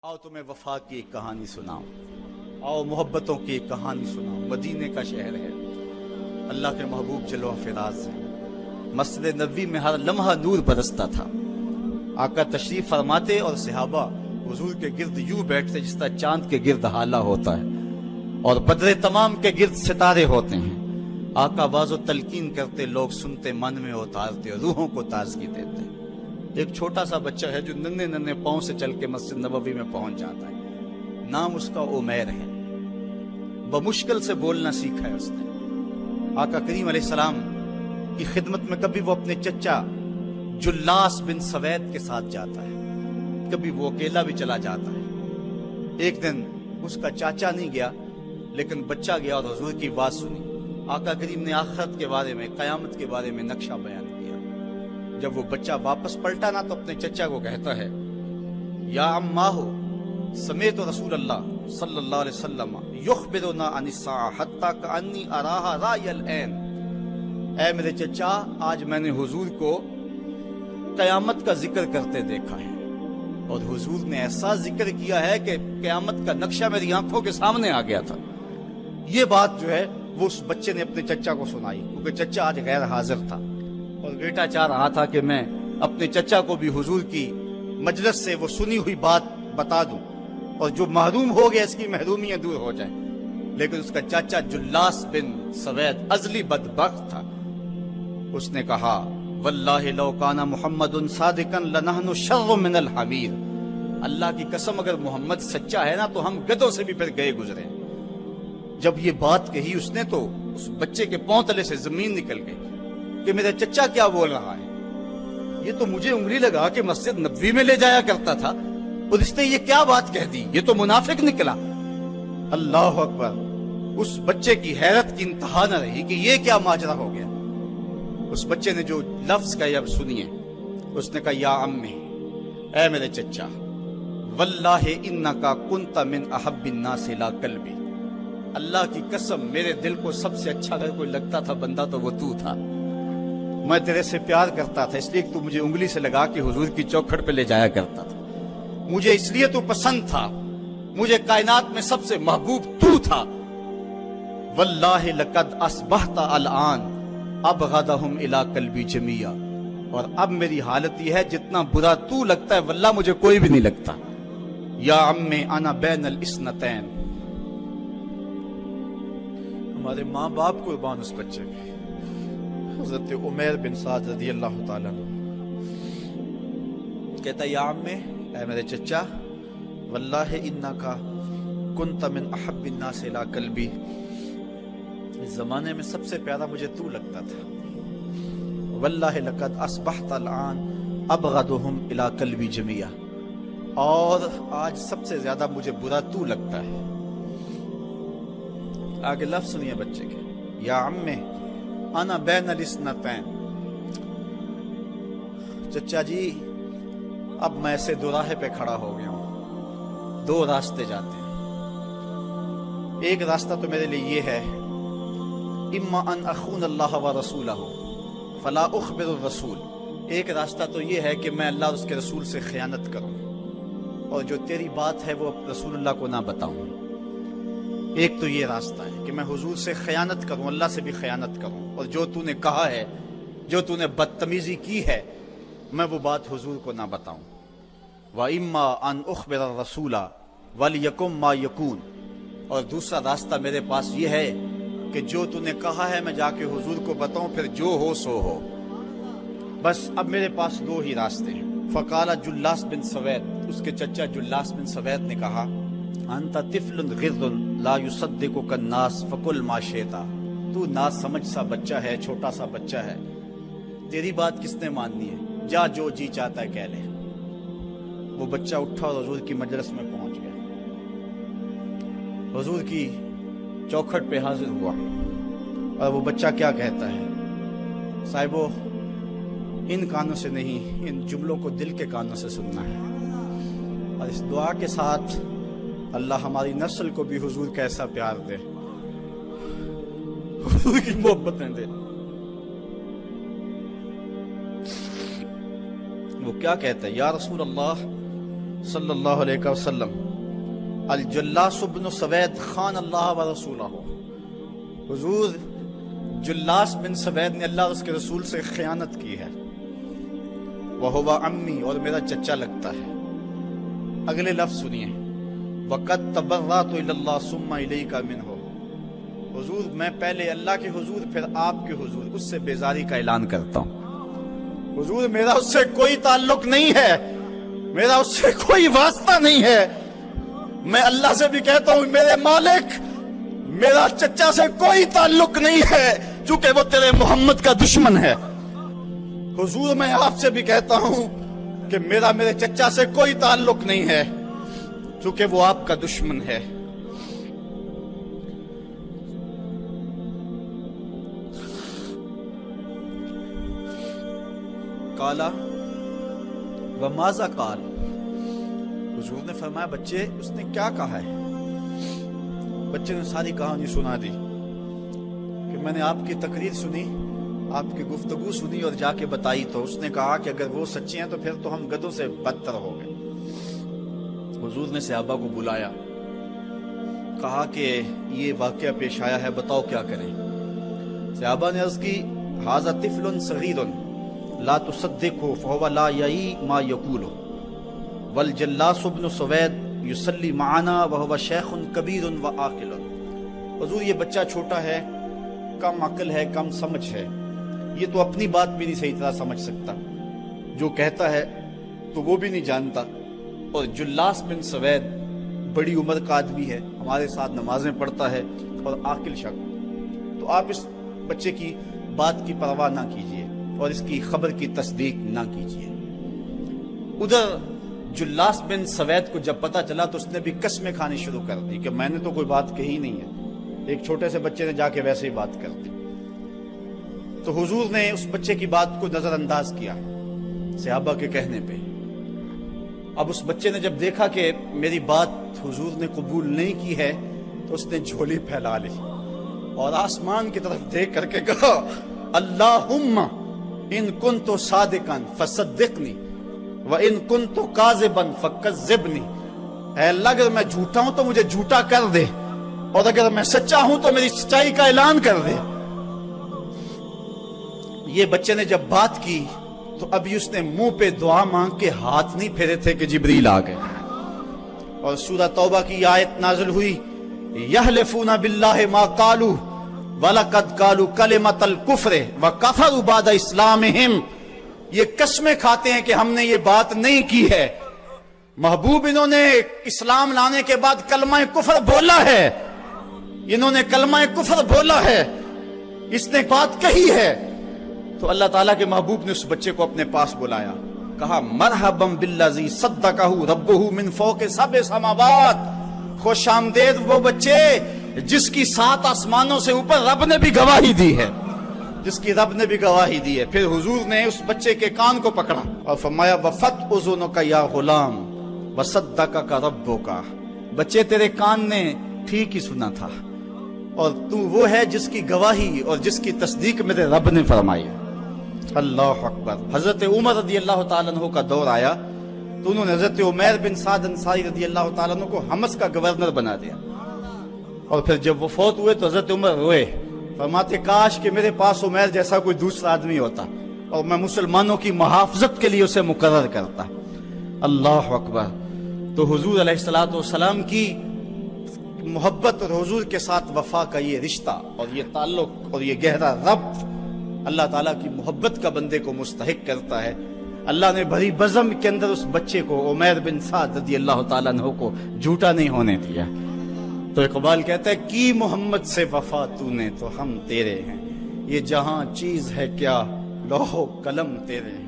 आओ तुम्हें वफा की एक कहानी सुनाऊं, आओ मोहब्बतों की एक कहानी सुनाऊं। मदीने का शहर है, अल्लाह के महबूब जलो फिराज है। मस्जिद नबवी में हर लम्हा नूर बरसता था। आका तशरीफ फरमाते और सहाबा हुजूर के गिर्द यूं बैठते जिस तरह चांद के गिर्द हाला होता है और बदरे तमाम के गिर्द सितारे होते हैं। आका वाज़ो तलकीन करते, लोग सुनते, मन में उतारते, रूहों को ताजगी देते। एक छोटा सा बच्चा है जो नन्हे नन्हे पांव से चल के मस्जिद नबवी में पहुंच जाता है। नाम उसका उमैर है। बमुश्किल से बोलना सीखा है उसने। आका करीम अलैहिस्सलाम की खिदमत में कभी वो अपने चचा जुल्लास बिन सवैद के साथ जाता है, कभी वो अकेला भी चला जाता है। एक दिन उसका चाचा नहीं गया लेकिन बच्चा गया और हुजूर की बात सुनी। आका करीम ने आखिरत के बारे में, कयामत के बारे में नक्शा बयान किया। जब वो बच्चा वापस पलटा ना तो अपने चचा को कहता है, या अम्माहु समेत रसूल अल्लाह सल्लल्लाहु अलैहि वसल्लम युखबिरुना अनिस्साअ हत्ता कअन्नी अराहा रायल ऐन। ऐ मेरे चचा, आज मैंने हुजूर को कयामत का जिक्र करते देखा है और हुजूर ने ऐसा जिक्र किया है कि कयामत का नक्शा मेरी आंखों के सामने आ गया था। ये बात जो है वो उस बच्चे ने अपने चचा को सुनाई, क्योंकि चचा आज गैर हाजिर था और बेटा चाह रहा था कि मैं अपने चचा को भी हुजूर की मजलिस से वो सुनी हुई बात बता दूं और जो महरूम हो गया इसकी महरूमियां दूर हो जाए। लेकिन उसका चाचा जुल्लास बिन सवैद अजली बदबख्त था। उसने कहा, वल्लाहि लौ काना मुहम्मदुन सादिकन लनहनु शर्रु मिनल हमीर। अल्लाह की कसम, अगर मोहम्मद सच्चा है ना तो हम गधों से भी फिर गए गुजरे। जब ये बात कही उसने तो उस बच्चे के पांव तले से जमीन निकल गई कि मेरा चचा क्या बोल रहा है। ये तो मुझे उंगली लगा के मस्जिद नबवी में ले जाया करता था और इसने ये क्या बात कह दी, ये तो मुनाफिक निकला। अल्लाह अकबर। उस बच्चे की हैरत की इंतहा न रही कि ये क्या माजरा हो गया। उस बच्चे ने जो लफ्ज कहे अब सुनिए। उसने कहा, या अम्मी, ऐ मेरे चचा, वल्लाहि इन्नका कुंता मिन अहब्बिन नास इला कल्बी। अल्लाह की कसम, मेरे दिल को सबसे अच्छा अगर कोई लगता था बंदा तो वो तू था। मैं तेरे से प्यार करता था इसलिए तू मुझे उंगली से लगा के हुजूर की चौखट पे ले जाया करता था। मुझे इसलिए तू पसंद था, मुझे कायनात में सबसे महबूब तू था। वल्लाहि लक़द अस्बहता अलआन अबग़दहुम इला कल्बी जमिया। और अब मेरी हालत यह है, जितना बुरा तू लगता है वल्लाह मुझे कोई भी नहीं लगता। या अम्मे अना बैनल इस्नतैन। हमारे माँ बाप कुर्बान उस बच्चे पे। हज़रत उमैर बिन साद रज़ियल्लाहु ताला अन्हु कहता, या अम्मे, ऐ मेरे चचा, वल्लाहि इन्नका कुंता मिन अहब्बिन नास इला कल्बी। इस जमाने में सबसे प्यारा मुझे तू लगता था। वल्लाहि लक़द अस्बहता अलआन अबग़दुहुम इला कल्बी जमिया। और आज सबसे ज्यादा मुझे बुरा तू लगता है। आगे लफ्ज सुनिए बच्चे के, या अम्मे अना बैनल इस्नतैन। चचा जी, अब मैं ऐसे दोराहे पे खड़ा हो गया हूं। दो रास्ते जाते हैं। एक रास्ता तो मेरे लिए ये है, इम्मा अन अखून अल्लाह व रसूलहू फला उखबिर रसूल। एक रास्ता तो ये है कि मैं अल्लाह और उसके रसूल से खयानत करूं और जो तेरी बात है वो रसूलुल्लाह को ना बताऊं। एक तो ये रास्ता है कि मैं हुजूर से खयानत करूं, अल्लाह से भी खयानत करूं, और जो तूने कहा है, जो तूने बदतमीजी की है, मैं वो बात हुजूर को ना बताऊं। व इम्मा अन उखबिर रसूला वलियकुम मा यकून। और दूसरा रास्ता मेरे पास ये है कि जो तूने कहा है मैं जाके हुजूर को बताऊं, फिर जो हो सो हो। बस अब मेरे पास दो ही रास्ते हैं। फकाला जुल्लास बिन सवैद, उसके चचा जुल्लास बिन सवैद ने कहा, अंता तिफलुन गिर्दुन ला युसद्दिकुक अन्नास फकुल मा शेता। तू ना समझ सा बच्चा है, छोटा सा बच्चा है, तेरी बात किसने माननी है, जा जो जी चाहता है कह ले। वो बच्चा उठा और हुजूर की मजलिस में पहुंच गया। हुजूर की चौखट पे हाजिर हुआ और वो बच्चा क्या कहता है, साहिबो, इन कानों से नहीं, इन जुमलों को दिल के कानों से सुनना है। और इस दुआ के साथ अल्लाह हमारी नस्ल को भी हुजूर का ऐसा प्यार दे, हुजूर की मोहब्बतें दे। वो क्या कहता है, या रसूल अल्लाह صلی اللہ علیہ وسلم الجلاس بن سوید خان اللہ و رسولہ، حضور جلاس بن سوید نے اللہ اور اس کے رسول سے خیانت کی ہے، وہو امی، اور میرا چچا لگتا ہے۔ اگلے لفظ سنیے، وَقَدْ تَبَرَّأْتُ إِلَى اللَّهِ ثُمَّ إِلَيْكَ مِنْهُ، حضور میں پہلے اللہ کے حضور پھر آپ کے حضور اس سے بیزاری کا اعلان کرتا ہوں۔ حضور میرا اس سے کوئی تعلق نہیں ہے، میرا اس سے کوئی واسطہ نہیں ہے۔ میں اللہ سے بھی کہتا ہوں میرے مالک، میرا چچا سے کوئی تعلق نہیں ہے چونکہ وہ تیرے محمد کا دشمن ہے۔ حضور میں آپ سے بھی کہتا ہوں کہ میرا میرے چچا سے کوئی تعلق نہیں ہے چونکہ وہ آپ کا دشمن ہے۔ قالا وماذا قال، حضور نے فرمایا بچے اس نے کیا کہا ہے؟ بچے نے ساری کہانی سنا دی کہ میں نے آپ کی تقریر سنی، آپ کی گفتگو سنی اور جا کے بتائی تو اس نے کہا کہ اگر وہ سچے ہیں تو پھر تو ہم گدھوں سے بدتر ہو گئے۔ حضور نے صحابہ کو بلایا، کہا کہ یہ واقعہ پیش آیا ہے، بتاؤ کیا کریں۔ صحابہ نے عرض کی ھذا طفل صغیر لا تصدقه فهو لا یعی ما یقول والجلاس بن سوید یصلی معنا وهو شیخ کبیر وعاقل، حضور یہ بچہ چھوٹا ہے، کم عقل ہے، کم سمجھ ہے، یہ تو اپنی بات بھی نہیں صحیح طرح سمجھ سکتا، جو کہتا ہے تو وہ بھی نہیں جانتا، اور جلاس بن سوید بڑی عمر کا آدمی ہے، ہمارے ساتھ نمازیں پڑھتا ہے اور عاقل شخص، تو آپ اس بچے کی بات کی پرواہ نہ کیجیے اور اس کی خبر کی تصدیق نہ کیجیے۔ ادھر جلاس بن سوید کو جب پتا چلا تو اس نے بھی قسمیں کھانی شروع کر دی کہ میں نے تو کوئی بات کہی نہیں ہے، ایک چھوٹے سے بچے نے جا کے ویسے ہی بات کر دی۔ تو حضور نے اس بچے کی بات کو نظر انداز کیا صحابہ کے کہنے پہ۔ اب اس بچے نے جب دیکھا کہ میری بات حضور نے قبول نہیں کی ہے تو اس نے جھولی پھیلا لی اور آسمان کی طرف دیکھ کر کے کہا اللہم ان کنت صادقا فصدقنی وان کنت کاذبا فکذبنی، اے اللہ اگر میں جھوٹا ہوں تو مجھے جھوٹا کر دے اور اگر میں سچا ہوں تو میری سچائی کا اعلان کر دے۔ یہ بچے نے جب بات کی تو ابھی اس نے منہ پہ دعا مانگ کے ہاتھ نہیں پھیرے تھے کہ جبریل آ گئے، اور سورہ توبہ کی آیت نازل ہوئی یحلفون باللہ ما قالوا وَلَقَدْ قَالُوا كَلِمَةَ الْكُفْرِ وَكَفَرُوا بَعْدَ إِسْلَامِهِمْ، یہ قسمیں کھاتے ہیں کہ ہم نے یہ بات نہیں کی ہے، محبوب انہوں نے اسلام لانے کے بعد کلمہ کفر بولا ہے، انہوں نے کلمہ کفر بولا ہے، اس نے بات کہی ہے۔ تو اللہ تعالیٰ کے محبوب نے اس بچے کو اپنے پاس بلایا، کہا مرحبا بالذی صدقہ ربہ من فوق سبع سماوات، خوش آمدید وہ بچے جس کی 7 آسمانوں سے اوپر رب نے بھی گواہی دی ہے، جس کی رب نے بھی گواہی دی ہے۔ پھر حضور نے اس بچے کے کان کو پکڑا اور فرمایا وفت اذنک یا غلام وصدقک ربک، بچے تیرے کان نے ٹھیک ہی سنا تھا اور تو وہ ہے جس کی گواہی اور جس کی تصدیق میرے رب نے فرمائی۔ اللہ اکبر۔ حضرت عمر رضی اللہ تعالیٰ عنہ کا دور آیا تو انہوں نے حضرت عمیر بن سعد انصاری رضی اللہ تعالیٰ عنہ کو حمص کا گورنر بنا دیا، اور پھر جب وہ فوت ہوئے تو حضرت عمر روئے، فرماتے کاش کہ میرے پاس عمیر جیسا کوئی دوسرا آدمی ہوتا اور میں مسلمانوں کی محافظت کے لیے اسے مقرر کرتا۔ اللہ اکبر۔ تو حضور علیہ الصلوۃ والسلام کی محبت اور حضور کے ساتھ وفا کا یہ رشتہ اور یہ تعلق اور یہ گہرا ربط اللہ تعالیٰ کی محبت کا بندے کو مستحق کرتا ہے۔ اللہ نے بھری بزم کے اندر اس بچے کو عمیر بن سعد رضی اللہ تعالیٰ عنہ کو جھوٹا نہیں ہونے دیا۔ تو اقبال کہتا ہے کی محمد سے وفا تو نے تو ہم تیرے ہیں، یہ جہاں چیز ہے کیا لوح و قلم تیرے ہیں۔